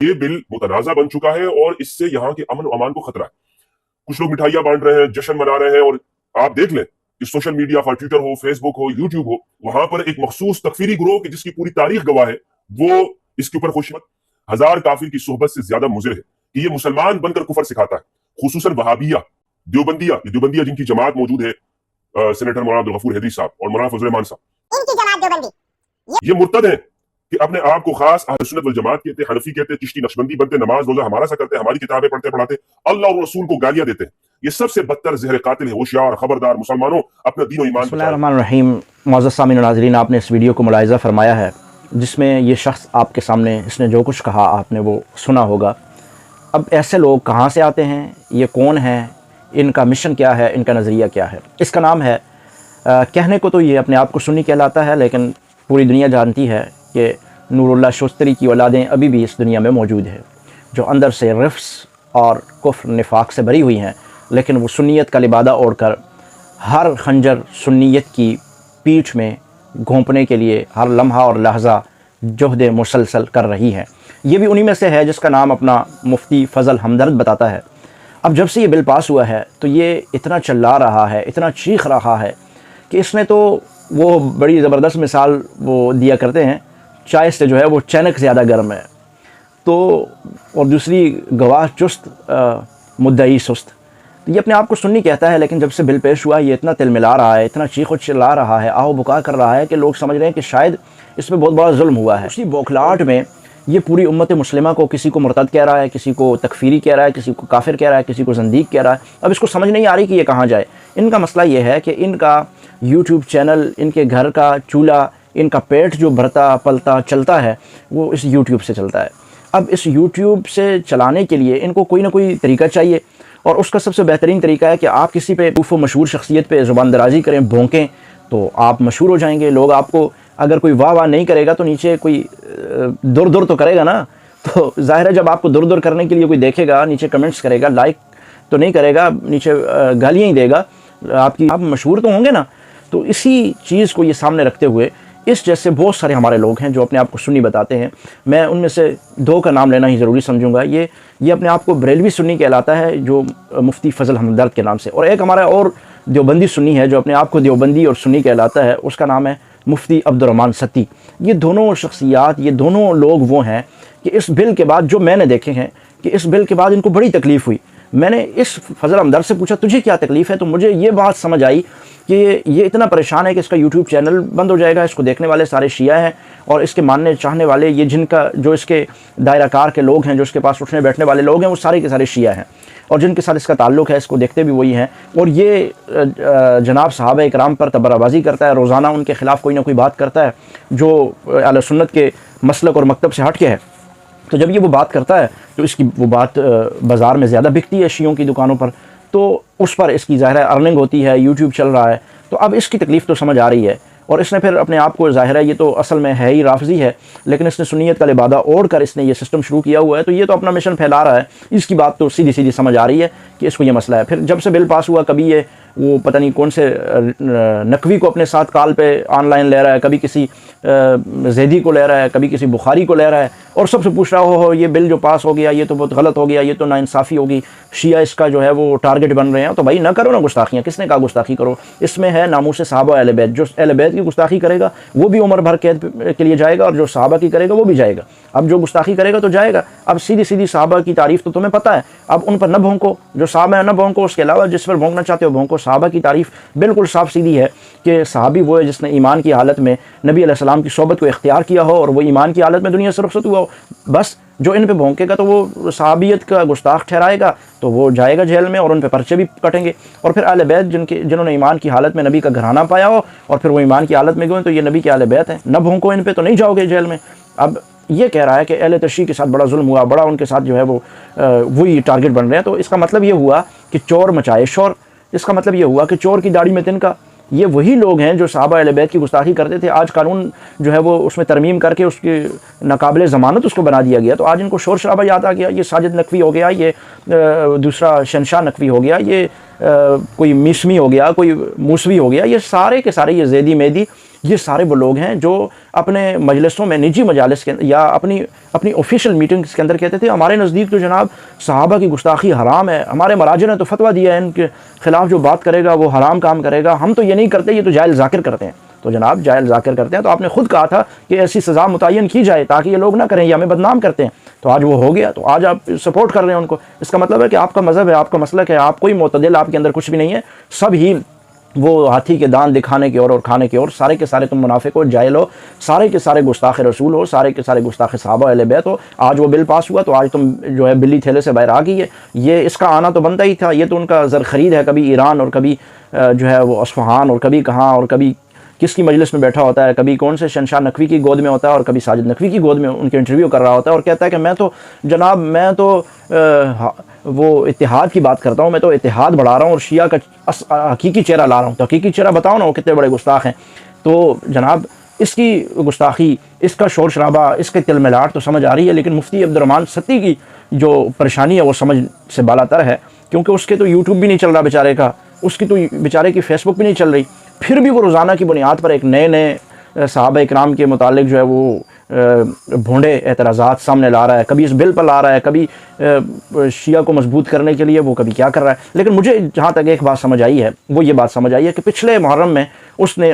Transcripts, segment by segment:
یہ بل متنازع بن چکا ہے اور اس سے یہاں کے امن و امان کو خطرہ ہے. کچھ لوگ مٹھائیاں بانٹ رہے ہیں، جشن منا رہے ہیں، اور آپ دیکھ لیں کہ سوشل میڈیا پر ٹویٹر ہو، فیس بک ہو، یوٹیوب ہو، وہاں پر ایک مخصوص تکفیری گروہ کی جس کی پوری تاریخ گواہ ہے وہ اس کے اوپر خوشمت ہزار کافر کی صحبت سے زیادہ مضر ہے کہ یہ مسلمان بن کر کفر سکھاتا ہے. خصوصاً وہابیہ، دیوبندیہ جن کی جماعت موجود ہے، سینیٹر مولانا عبدالغفور حیدری صاحب اور مولانا فضل الرحمان صاحب، ان کی جماعت دیوبندی، یہ مرتد ہیں کہ اپنے آپ کو خاص اہل سنت والجماعت کہتے ہیں، حنفی کہتے ہیں، چشتی نقشبندی بنتے، نماز روزہ ہمارا سا کرتے ہیں، ہماری کتابیں پڑھتے پڑھاتے اللہ اور رسول کو گالیاں دیتے ہیں. یہ سب سے بدتر زہر قاتل ہے. ہوشیار، خبردار مسلمانوں، اپنا دین و ایمان بسم اللہ الرحمن الرحیم. معزز سامعین و ناظرین، آپ نے اس ویڈیو کو ملاحظہ فرمایا ہے جس میں یہ شخص آپ کے سامنے اس نے جو کچھ کہا آپ نے وہ سنا ہوگا. اب ایسے لوگ کہاں سے آتے ہیں، یہ کون ہیں، ان کا مشن کیا ہے، ان کا نظریہ کیا ہے؟ اس کا نام ہے کہنے کو تو یہ اپنے آپ کو سنی کہلاتا ہے، لیکن پوری دنیا جانتی ہے کہ نور اللہ شوستری کی اولادیں ابھی بھی اس دنیا میں موجود ہیں جو اندر سے رفس اور کفر نفاق سے بری ہوئی ہیں، لیکن وہ سنیت کا لبادہ اوڑھ کر ہر خنجر سنیت کی پیٹھ میں گھونپنے کے لیے ہر لمحہ اور لحظہ جہد مسلسل کر رہی ہے. یہ بھی انہی میں سے ہے جس کا نام اپنا مفتی فضل ہمدرد بتاتا ہے. اب جب سے یہ بل پاس ہوا ہے تو یہ اتنا چلا رہا ہے، اتنا چیخ رہا ہے کہ اس نے تو وہ بڑی زبردست مثال وہ دیا کرتے ہیں، چائے سے جو ہے وہ چینک زیادہ گرم ہے. تو اور دوسری گواہ چست مدعی سست. یہ اپنے آپ کو سنی کہتا ہے، لیکن جب سے بل پیش ہوا یہ اتنا تل ملا رہا ہے، اتنا چیخ و چلا رہا ہے، آہو بکا کر رہا ہے کہ لوگ سمجھ رہے ہیں کہ شاید اس میں بہت بڑا ظلم ہوا ہے. اسی بوکھلاہٹ میں یہ پوری امت مسلمہ کو کسی کو مرتد کہہ رہا ہے، کسی کو تکفیری کہہ رہا ہے، کسی کو کافر کہہ رہا ہے، کسی کو زندیق کہہ رہا ہے. اب اس کو سمجھ نہیں آ رہی کہ یہ کہاں جائے. ان کا مسئلہ یہ ہے کہ ان کا یوٹیوب چینل، ان کے گھر کا چولہا، ان کا پیٹ جو بھرتا پلتا چلتا ہے وہ اس یوٹیوب سے چلتا ہے. اب اس یوٹیوب سے چلانے کے لیے ان کو کوئی نہ کوئی طریقہ چاہیے، اور اس کا سب سے بہترین طریقہ ہے کہ آپ کسی پہ معروف و مشہور شخصیت پہ زبان درازی کریں، بھونکیں، تو آپ مشہور ہو جائیں گے. لوگ آپ کو اگر کوئی واہ نہیں کرے گا تو نیچے کوئی در تو کرے گا نا. تو ظاہر ہے جب آپ کو در کرنے کے لیے کوئی دیکھے گا، نیچے کمنٹس کرے گا، لائک تو نہیں کرے گا، نیچے گالیاں ہی دے گا، آپ مشہور تو ہوں گے نا. تو اسی چیز کو یہ سامنے رکھتے ہوئے اس جیسے بہت سارے ہمارے لوگ ہیں جو اپنے آپ کو سنی بتاتے ہیں. میں ان میں سے دو کا نام لینا ہی ضروری سمجھوں گا. یہ اپنے آپ کو بریلوی سنی کہلاتا ہے جو مفتی فضل ہمدرد کے نام سے، اور ایک ہمارا اور دیوبندی سنی ہے جو اپنے آپ کو دیوبندی اور سنی کہلاتا ہے، اس کا نام ہے مفتی عبدالرحمان ستی. یہ دونوں شخصیات، یہ دونوں لوگ وہ ہیں کہ اس بل کے بعد جو میں نے دیکھے ہیں کہ اس بل کے بعد ان کو بڑی تکلیف ہوئی. میں نے اس فضل ہمدرد سے پوچھا تجھے کیا تکلیف ہے، تو مجھے یہ بات سمجھ آئی کہ یہ اتنا پریشان ہے کہ اس کا یوٹیوب چینل بند ہو جائے گا. اس کو دیکھنے والے سارے شیعہ ہیں، اور اس کے ماننے چاہنے والے، یہ جن کا جو اس کے دائرہ کار کے لوگ ہیں، جو اس کے پاس اٹھنے بیٹھنے والے لوگ ہیں، وہ سارے کے سارے شیعہ ہیں، اور جن کے ساتھ اس کا تعلق ہے اس کو دیکھتے بھی وہی ہیں. اور یہ جناب صحابہ اکرام پر تبرہ بازی کرتا ہے، روزانہ ان کے خلاف کوئی نہ کوئی بات کرتا ہے جو اہل سنت کے مسلک اور مکتب سے ہٹ کے ہے. تو جب یہ وہ بات کرتا ہے تو اس کی وہ بات بازار میں زیادہ بکتی ہے شیعوں کی دکانوں پر، تو اس پر اس کی ظاہر ہے ارننگ ہوتی ہے، یوٹیوب چل رہا ہے. تو اب اس کی تکلیف تو سمجھ آ رہی ہے، اور اس نے پھر اپنے آپ کو ظاہر ہے یہ تو اصل میں ہے ہی رافضی ہے، لیکن اس نے سنیت کا لبادہ اوڑھ کر اس نے یہ سسٹم شروع کیا ہوا ہے. تو یہ تو اپنا مشن پھیلا رہا ہے. اس کی بات تو سیدھی سمجھ آ رہی ہے کہ اس کو یہ مسئلہ ہے. پھر جب سے بل پاس ہوا، کبھی یہ وہ پتہ نہیں کون سے نقوی کو اپنے ساتھ کال پہ آن لائن لے رہا ہے، کبھی کسی زیدی کو لے رہا ہے، کبھی کسی بخاری کو لے رہا ہے، اور سب سے پوچھ رہا ہو یہ بل جو پاس ہو گیا یہ تو بہت غلط ہو گیا، یہ تو ناانصافی ہوگی، شیعہ اس کا جو ہے وہ ٹارگٹ بن رہے ہیں. تو بھائی نہ کرو نا گستاخیاں. کس نے کہا گستاخی کرو؟ اس میں ہے ناموس صحابہ اہل بیت. جو اہل بیت کی گستاخی کرے گا وہ بھی عمر بھر قید کے لیے جائے گا، اور جو صحابہ کی کرے گا وہ بھی جائے گا. اب جو گستاخی کرے گا تو جائے گا. اب سیدھی صحابہ کی تعریف تو تمہیں پتہ ہے، اب ان پر نہ بھونکو، جو صحابہ ہیں نہ بھونکو. اس کے علاوہ جس پر بھونکنا چاہتے ہو بھونکو. صحابہ کی تعریف بالکل صاف سیدھی ہے کہ صحابی وہ ہے جس نے ایمان کی حالت میں نبی علیہ السلام کی صحبت کو اختیار کیا ہو، اور وہ ایمان کی حالت میں دنیا سے رخصت ہوا ہو. بس جو ان پہ بھونکے گا تو وہ صحابیت کا گستاخ ٹھہرائے گا، تو وہ جائے گا جیل میں، اور ان پہ پرچے بھی کٹیں گے. اور پھر اہل بیت جنہوں نے ایمان کی حالت میں نبی کا گھرانہ پایا ہو اور پھر وہ ایمان کی حالت میں گئے تو یہ نبی کے اہل بیت ہیں. نہ بھونکو ان پہ تو نہیں جاؤ گے جیل میں. اب یہ کہہ رہا ہے کہ اہل تشیع کے ساتھ بڑا ظلم ہوا، بڑا ان کے ساتھ جو ہے وہ وہی ٹارگٹ بن رہے ہیں. تو اس کا مطلب یہ ہوا کہ چور مچائے شور. اس کا مطلب یہ ہوا کہ چور کی داڑھی میں تنکا. یہ وہی لوگ ہیں جو صحابہ اہل بیت کی گستاخی کرتے تھے. آج قانون جو ہے وہ اس میں ترمیم کر کے اس کی ناقابل ضمانت اس کو بنا دیا گیا. تو آج ان کو شور شرابہ یاد آ گیا. یہ ساجد نقوی ہو گیا، یہ دوسرا شہنشاہ نقوی ہو گیا، یہ کوئی میسمی ہو گیا، کوئی موسوی ہو گیا. یہ سارے کے سارے یہ زیدی میدی یہ سارے وہ لوگ ہیں جو اپنے مجلسوں میں، نجی مجالس کے یا اپنی آفیشیل میٹنگز کے اندر کہتے تھے ہمارے نزدیک تو جناب صحابہ کی گستاخی حرام ہے، ہمارے مراجع نے تو فتویٰ دیا ہے ان کے خلاف جو بات کرے گا وہ حرام کام کرے گا، ہم تو یہ نہیں کرتے، یہ تو جاہل ذاکر کرتے ہیں۔ تو جناب جاہل ذاکر کرتے ہیں تو آپ نے خود کہا تھا کہ ایسی سزا متعین کی جائے تاکہ یہ لوگ نہ کریں، یہ ہمیں بدنام کرتے ہیں، تو آج وہ ہو گیا، تو آج آپ سپورٹ کر رہے ہیں ان کو۔ اس کا مطلب ہے کہ آپ کا مذہب ہے، آپ کا مسلک ہے، آپ کوئی معتدل آپ کے اندر کچھ بھی نہیں ہے، سب ہی وہ ہاتھی کے دان دکھانے کی اور کھانے کی اور سارے کے سارے تم منافق ہو، جاہل ہو، سارے کے سارے گستاخ رسول ہو، سارے کے سارے گستاخ صحابہ اہل بیت ہو۔ آج وہ بل پاس ہوا تو آج تم جو ہے بلی تھیلے سے باہر آ گئی ہے، یہ اس کا آنا تو بنتا ہی تھا، یہ تو ان کا زر خرید ہے، کبھی ایران اور کبھی جو ہے وہ اصفہان اور کبھی کہاں اور کبھی کس کی مجلس میں بیٹھا ہوتا ہے، کبھی کون سے شہنشاہ نقوی کی گود میں ہوتا ہے اور کبھی ساجد نقوی کی گود میں ان کے انٹرویو کر رہا ہوتا ہے اور کہتا ہے کہ میں تو جناب میں تو وہ اتحاد کی بات کرتا ہوں، میں تو اتحاد بڑھا رہا ہوں اور شیعہ کا حقیقی چہرہ لا رہا ہوں۔ تو حقیقی چہرہ بتاؤ نا وہ کتنے بڑے گستاخ ہیں۔ تو جناب اس کی گستاخی، اس کا شور شرابہ، اس کے تل ملاٹ تو سمجھ آ رہی ہے، لیکن مفتی عبد الرحمن ستی کی جو پریشانی ہے وہ سمجھ سے بالا تر ہے، کیونکہ اس کے تو یوٹیوب بھی نہیں چل رہا بیچارے کا، اس کی تو بیچارے کی فیس بک بھی نہیں چل رہی، پھر بھی وہ روزانہ کی بنیاد پر ایک نئے صحابہ اکرام کے متعلق جو ہے وہ بھونڈے اعتراضات سامنے لا رہا ہے، کبھی اس بل پر لا رہا ہے، کبھی شیعہ کو مضبوط کرنے کے لیے وہ کبھی کیا کر رہا ہے۔ لیکن مجھے جہاں تک ایک بات سمجھ آئی ہے وہ یہ بات سمجھ آئی ہے کہ پچھلے محرم میں اس نے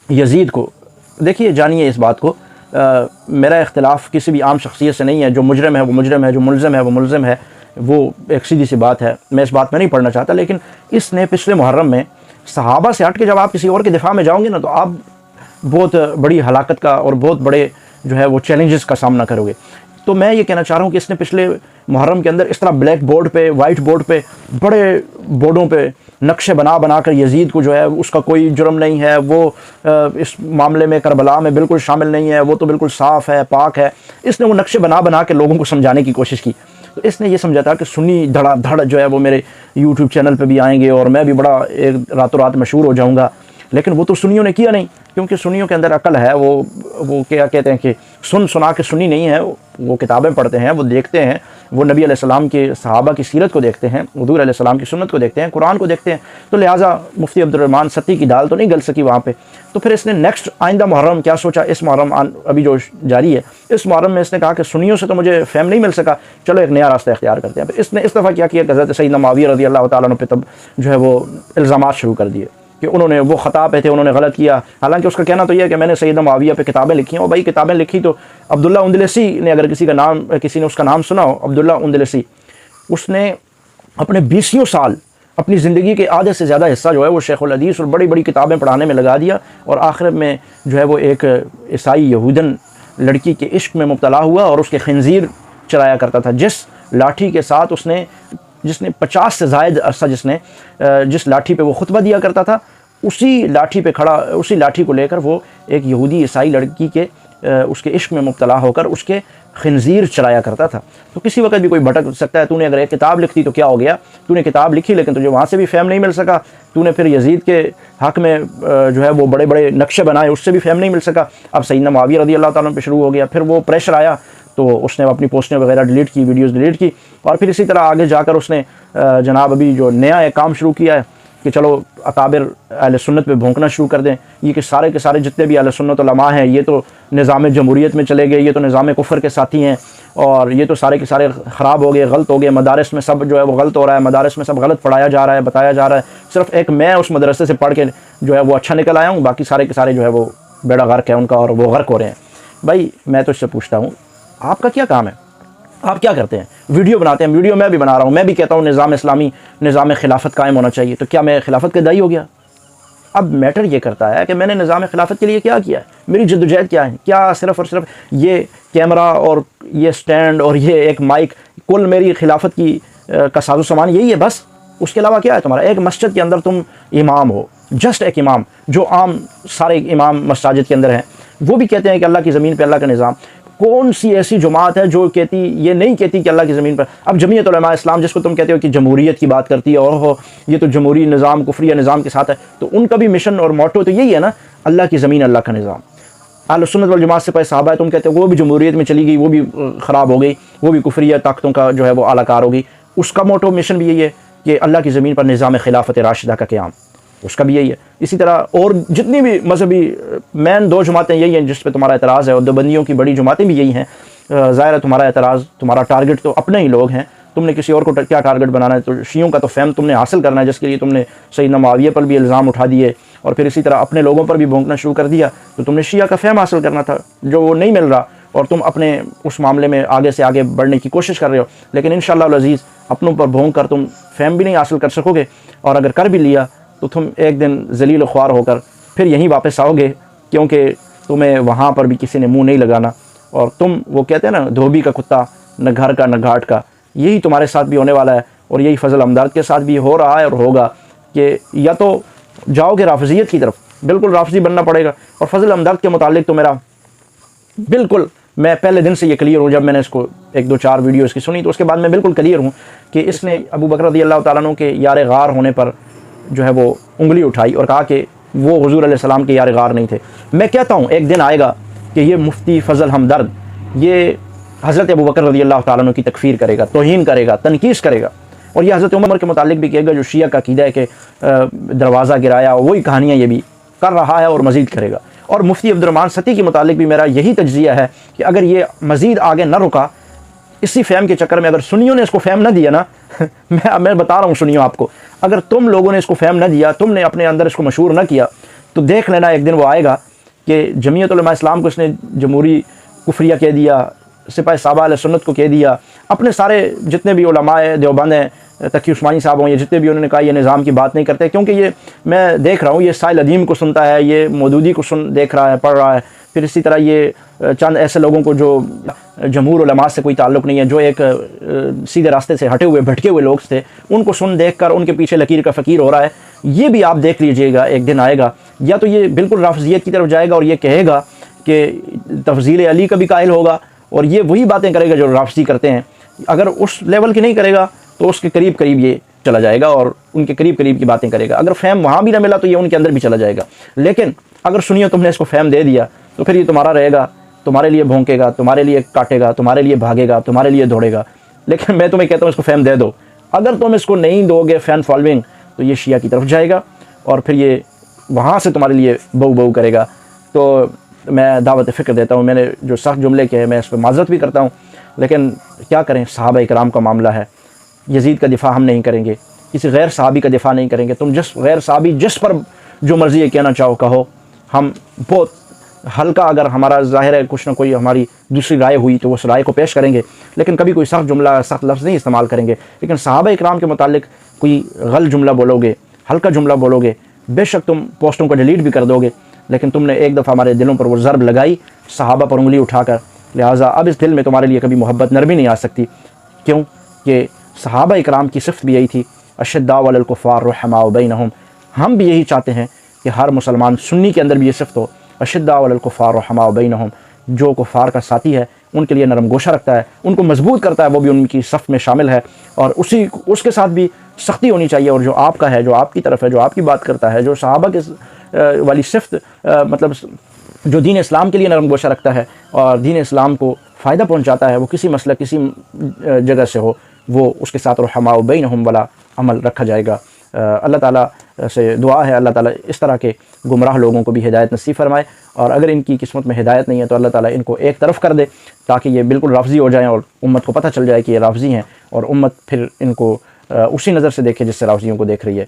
یزید کو، دیکھیے جانیے اس بات کو، میرا اختلاف کسی بھی عام شخصیت سے نہیں ہے، جو مجرم ہے وہ مجرم ہے، جو ملزم ہے وہ ملزم ہے، وہ ایک سیدھی سی بات ہے، میں اس بات میں نہیں پڑھنا چاہتا، لیکن اس نے پچھلے محرم میں صحابہ سے ہٹ کے جب آپ کسی اور کے دفاع میں جاؤ گے نا تو آپ بہت بڑی ہلاکت کا اور بہت بڑے جو ہے وہ چیلنجز کا سامنا کرو گے۔ تو میں یہ کہنا چاہ رہا ہوں کہ اس نے پچھلے محرم کے اندر اس طرح بلیک بورڈ پہ، وائٹ بورڈ پہ، بڑے بورڈوں پہ نقشے بنا کر یزید کو جو ہے اس کا کوئی جرم نہیں ہے، وہ اس معاملے میں کربلا میں بالکل شامل نہیں ہے، وہ تو بالکل صاف ہے، پاک ہے، اس نے وہ نقشے بنا کے لوگوں کو سمجھانے کی کوشش کی۔ تو اس نے یہ سمجھا تھا کہ سنی دھڑا دھڑ جو ہے وہ میرے یوٹیوب چینل پہ بھی آئیں گے اور میں بھی بڑا ایک راتوں رات مشہور ہو جاؤں گا، لیکن وہ تو سنیوں نے کیا نہیں، کیونکہ سنیوں کے اندر عقل ہے، وہ کیا کہتے ہیں کہ سنا کے سنی نہیں ہے، وہ کتابیں پڑھتے ہیں، وہ دیکھتے ہیں، وہ نبی علیہ السلام کے صحابہ کی سیرت کو دیکھتے ہیں، حضور علیہ السلام کی سنت کو دیکھتے ہیں، قرآن کو دیکھتے ہیں، تو لہٰذا مفتی عبد الرحمن ستی کی دال تو نہیں گل سکی وہاں پہ۔ تو پھر اس نے نیکسٹ آئندہ محرم کیا سوچا، اس محرم ابھی جو جاری ہے اس محرم میں اس نے کہا کہ سنیوں سے تو مجھے فیم نہیں مل سکا، چلو ایک نیا راستہ اختیار کرتے ہیں۔ پھر اس نے اس دفعہ کیا کہ حضرت سیدنا معاویہ رضی اللہ تعالیٰ عنہ پہ تب جو ہے وہ الزامات شروع کر دیے کہ انہوں نے وہ خطا پہ تھے، انہوں نے غلط کیا، حالانکہ اس کا کہنا تو یہ ہے کہ میں نے سیدنا معاویہ پہ کتابیں لکھی ہیں۔ اور بھائی کتابیں لکھی تو عبداللہ اندلسی نے، اگر کسی نے اس کا نام سنا ہو، عبداللہ اندلسی، اس نے اپنے 20 سال اپنی زندگی کے آدھے سے زیادہ حصہ جو ہے وہ شیخ الحدیث اور بڑی بڑی کتابیں پڑھانے میں لگا دیا، اور آخر میں جو ہے وہ ایک عیسائی یہودن لڑکی کے عشق میں مبتلا ہوا اور اس کے خنزیر چرایا کرتا تھا، جس لاٹھی کے ساتھ جس نے 50 سے زائد عرصہ جس لاٹھی پہ وہ خطبہ دیا کرتا تھا، اسی لاٹھی کو لے کر وہ ایک یہودی عیسائی لڑکی کے اس کے عشق میں مبتلا ہو کر اس کے خنزیر چرایا کرتا تھا۔ تو کسی وقت بھی کوئی بھٹک سکتا ہے، تو نے اگر ایک کتاب لکھتی تو کیا ہو گیا، تو نے کتاب لکھی لیکن تجھے وہاں سے بھی فیم نہیں مل سکا، تو نے پھر یزید کے حق میں جو ہے وہ بڑے بڑے نقشے بنائے، اس سے بھی فیم نہیں مل سکا۔ اب سیدنا معاویہ رضی اللہ تعالیٰ عنہ پہ شروع ہو گیا، پھر وہ پریشر آیا تو اس نے اپنی پوسٹیں وغیرہ ڈیلیٹ کی، ویڈیوز ڈیلیٹ کی، اور پھر اسی طرح آگے جا کر اس نے جناب ابھی جو نیا ایک کام شروع کیا ہے کہ چلو اکابر اہل سنت پہ بھونکنا شروع کر دیں، یہ کہ سارے کے سارے جتنے بھی اہل سنت علماء ہیں یہ تو نظام جمہوریت میں چلے گئے، یہ تو نظام کفر کے ساتھی ہیں، اور یہ تو سارے کے سارے خراب ہو گئے، غلط ہو گئے، مدارس میں سب جو ہے وہ غلط ہو رہا ہے، مدارس میں سب غلط پڑھایا جا رہا ہے، بتایا جا رہا ہے، صرف ایک میں اس مدرسے سے پڑھ کے جو ہے وہ اچھا نکل آیا ہوں، باقی سارے کے سارے جو ہے وہ بیڑا غرق ہے ان کا اور وہ غرق ہو رہے ہیں۔ بھائی میں تو اس سے پوچھتا ہوں آپ کا کیا کام ہے، آپ کیا کرتے ہیں؟ ویڈیو بناتے ہیں، ویڈیو میں بھی بنا رہا ہوں، میں بھی کہتا ہوں نظام اسلامی، نظام خلافت قائم ہونا چاہیے، تو کیا میں خلافت کا داعی ہو گیا؟ اب میٹر یہ کرتا ہے کہ میں نے نظام خلافت کے لیے کیا کیا ہے، میری جدوجہد کیا ہے، کیا صرف اور صرف یہ کیمرہ اور یہ سٹینڈ اور یہ ایک مائک کل میری خلافت کی کا ساز و سامان یہی ہے بس؟ اس کے علاوہ کیا ہے تمہارا؟ ایک مسجد کے اندر تم امام ہو، جسٹ ایک امام، جو عام سارے امام مساجد کے اندر ہیں، وہ بھی کہتے ہیں کہ اللہ کی زمین پہ اللہ کا نظام۔ کون سی ایسی جماعت ہے جو یہ نہیں کہتی کہ اللہ کی زمین پر؟ اب جمعیت علماء اسلام جس کو تم کہتے ہو کہ جمہوریت کی بات کرتی ہے، اور یہ تو جمہوری نظام کفریہ نظام کے ساتھ ہے، تو ان کا بھی مشن اور موٹو تو یہی ہے نا، اللہ کی زمین اللہ کا نظام۔ اہل سنت والجماعت سے پہلے صحابہ ہے، تم کہتے ہو وہ بھی جمہوریت میں چلی گئی، وہ بھی خراب ہو گئی، وہ بھی کفریہ طاقتوں کا جو ہے وہ اعلی کار ہو گئی، اس کا موٹو مشن بھی یہی ہے کہ اللہ کی زمین پر نظام خلافت راشدہ کا قیام۔ اس کا بھی یہی ہے. اسی طرح اور جتنی بھی مذہبی مین 2 جماعتیں یہی ہیں جس پہ تمہارا اعتراض ہے, اور دیوبندیوں کی بڑی جماعتیں بھی یہی ہیں. ظاہر ہے تمہارا اعتراض, تمہارا ٹارگٹ تو اپنے ہی لوگ ہیں, تم نے کسی اور کو کیا ٹارگٹ بنانا ہے؟ تو شیعوں کا تو فہم تم نے حاصل کرنا ہے, جس کے لیے تم نے سیدنا معاویہ پر بھی الزام اٹھا دیے, اور پھر اسی طرح اپنے لوگوں پر بھی بھونکنا شروع کر دیا. تو تم نے شیعہ کا فہم حاصل کرنا تھا, جو وہ نہیں مل رہا, اور تم اپنے اس معاملے میں آگے سے آگے بڑھنے کی کوشش کر رہے ہو. لیکن انشاءاللہ العزیز اپنوں پر بھونک کر تم فہم بھی نہیں حاصل کر سکو گے, اور اگر کر بھی لیا تو تم ایک دن ذلیل و خوار ہو کر پھر یہیں واپس آؤ گے, کیونکہ تمہیں وہاں پر بھی کسی نے منہ نہیں لگانا. اور تم وہ کہتے ہیں نا, دھوبی کا کتا, نہ گھر کا نہ گھاٹ کا, یہی تمہارے ساتھ بھی ہونے والا ہے, اور یہی فضل ہمدرد کے ساتھ بھی ہو رہا ہے اور ہوگا, کہ یا تو جاؤ گے رافضیت کی طرف, بالکل رافضی بننا پڑے گا. اور فضل ہمدرد کے متعلق تو میرا بالکل, میں پہلے دن سے یہ کلیئر ہوں, جب میں نے اس کو 1-2-4 ویڈیو اس کی سنی تو اس کے بعد میں بالکل کلیئر ہوں کہ اس نے ابو بکر رضی اللہ تعالیٰ عنہ کے یار غار ہونے پر جو ہے وہ انگلی اٹھائی اور کہا کہ وہ حضور علیہ السلام کے یار غار نہیں تھے. میں کہتا ہوں ایک دن آئے گا کہ یہ مفتی فضل ہمدرد یہ حضرت ابو بکر رضی اللہ تعالیٰ عنہ کی تکفیر کرے گا, توہین کرے گا, تنقیص کرے گا, اور یہ حضرت عمر کے متعلق بھی کہے گا جو شیعہ کا عقیدہ ہے کہ دروازہ گرایا, وہی کہانیاں یہ بھی کر رہا ہے اور مزید کرے گا. اور مفتی عبد الرحمن ستی کے متعلق بھی میرا یہی تجزیہ ہے کہ اگر یہ مزید آگے نہ رکا اسی فہم کے چکر میں, اگر سنیوں نے اس کو فہم نہ دیا نا میں بتا رہا ہوں سنیوں آپ کو, اگر تم لوگوں نے اس کو فہم نہ دیا, تم نے اپنے اندر اس کو مشہور نہ کیا, تو دیکھ لینا ایک دن وہ آئے گا کہ جمعیت علماء اسلام کو اس نے جمہوری کفریہ کہہ دیا, سپاہ صحابہ علیہ سنت کو کہہ دیا, اپنے سارے جتنے بھی علماء دیوبند ہیں, تقی عثمانی صاحب ہوں, یہ جتنے بھی انہوں نے کہا یہ نظام کی بات نہیں کرتے, کیونکہ یہ میں دیکھ رہا ہوں یہ سائل ادیم کو سنتا ہے, یہ مودودی کو دیکھ رہا ہے, پڑھ رہا ہے, پھر اسی طرح یہ چند ایسے لوگوں کو جو جمہور علماء سے کوئی تعلق نہیں ہے, جو ایک سیدھے راستے سے ہٹے ہوئے بھٹکے ہوئے لوگ تھے, ان کو سن دیکھ کر ان کے پیچھے لکیر کا فقیر ہو رہا ہے. یہ بھی آپ دیکھ لیجئے گا ایک دن آئے گا, یا تو یہ بالکل رافضیت کی طرف جائے گا اور یہ کہے گا کہ تفضیل علی کا بھی قائل ہوگا, اور یہ وہی باتیں کرے گا جو رافضی کرتے ہیں. اگر اس لیول کی نہیں کرے گا تو اس کے قریب قریب یہ چلا جائے گا اور ان کے قریب قریب کی باتیں کرے گا. اگر فہم وہاں بھی نہ ملا تو یہ ان کے اندر بھی چلا جائے گا. لیکن اگر سنیو تم نے اس کو فہم دے دیا تو پھر یہ تمہارا رہے گا, تمہارے لیے بھونکے گا, تمہارے لیے کاٹے گا, تمہارے لیے بھاگے گا, تمہارے لیے دوڑے گا. لیکن میں تمہیں کہتا ہوں اس کو فہم دے دو. اگر تم اس کو نہیں دو گے فین فالوئنگ, تو یہ شیعہ کی طرف جائے گا اور پھر یہ وہاں سے تمہارے لیے بہو بہو کرے گا. تو میں دعوت فکر دیتا ہوں, میں نے جو سخت جملے کہے میں اس پہ معذرت بھی کرتا ہوں, لیکن کیا کریں, صحابہ کرام کا معاملہ ہے. یزید کا دفاع ہم نہیں کریں گے, کسی غیر صحابی کا دفاع نہیں کریں گے. تم جس غیر صحابی جس پر جو مرضی یہ کہنا چاہو کہو, ہم بہت ہلکا, اگر ہمارا ظاہر ہے کچھ نہ کوئی ہماری دوسری رائے ہوئی تو اس رائے کو پیش کریں گے, لیکن کبھی کوئی سخت جملہ سخت لفظ نہیں استعمال کریں گے. لیکن صحابہ کرام کے متعلق کوئی غلط جملہ بولو گے, ہلکا جملہ بولو گے, بے شک تم پوسٹوں کو ڈیلیٹ بھی کر دو گے, لیکن تم نے ایک دفعہ ہمارے دلوں پر وہ ضرب لگائی صحابہ پر انگلی اٹھا کر, لہٰذا اب اس دل میں تمہارے لیے کبھی محبت نرمی نہیں آ سکتی. کیوں کہ صحابہ اکرام کی صفت بھی یہی تھی, اشداء علی الکفار رحماء بینہم. ہم بھی یہی چاہتے ہیں کہ ہر مسلمان سنی کے اندر بھی یہ صفت ہو, اشداء علی الکفار رحماء بینہم. جو کفار کا ساتھی ہے ان کے لیے نرم گوشہ رکھتا ہے, ان کو مضبوط کرتا ہے, وہ بھی ان کی صف میں شامل ہے, اور اس کے ساتھ بھی سختی ہونی چاہیے. اور جو آپ کا ہے, جو آپ کی طرف ہے, جو آپ کی بات کرتا ہے, جو صحابہ کے والی صفت مطلب جو دین اسلام کے لیے نرم گوشہ رکھتا ہے اور دین اسلام کو فائدہ پہنچاتا ہے, وہ کسی مسئلہ کسی جگہ سے ہو, وہ اس کے ساتھ رحماء بینہم والا عمل رکھا جائے گا. اللہ تعالیٰ سے دعا ہے اللہ تعالیٰ اس طرح کے گمراہ لوگوں کو بھی ہدایت نصیب فرمائے, اور اگر ان کی قسمت میں ہدایت نہیں ہے تو اللہ تعالیٰ ان کو ایک طرف کر دے تاکہ یہ بالکل رافضی ہو جائیں اور امت کو پتہ چل جائے کہ یہ رافضی ہیں, اور امت پھر ان کو اسی نظر سے دیکھے جس سے رافضیوں کو دیکھ رہی ہے.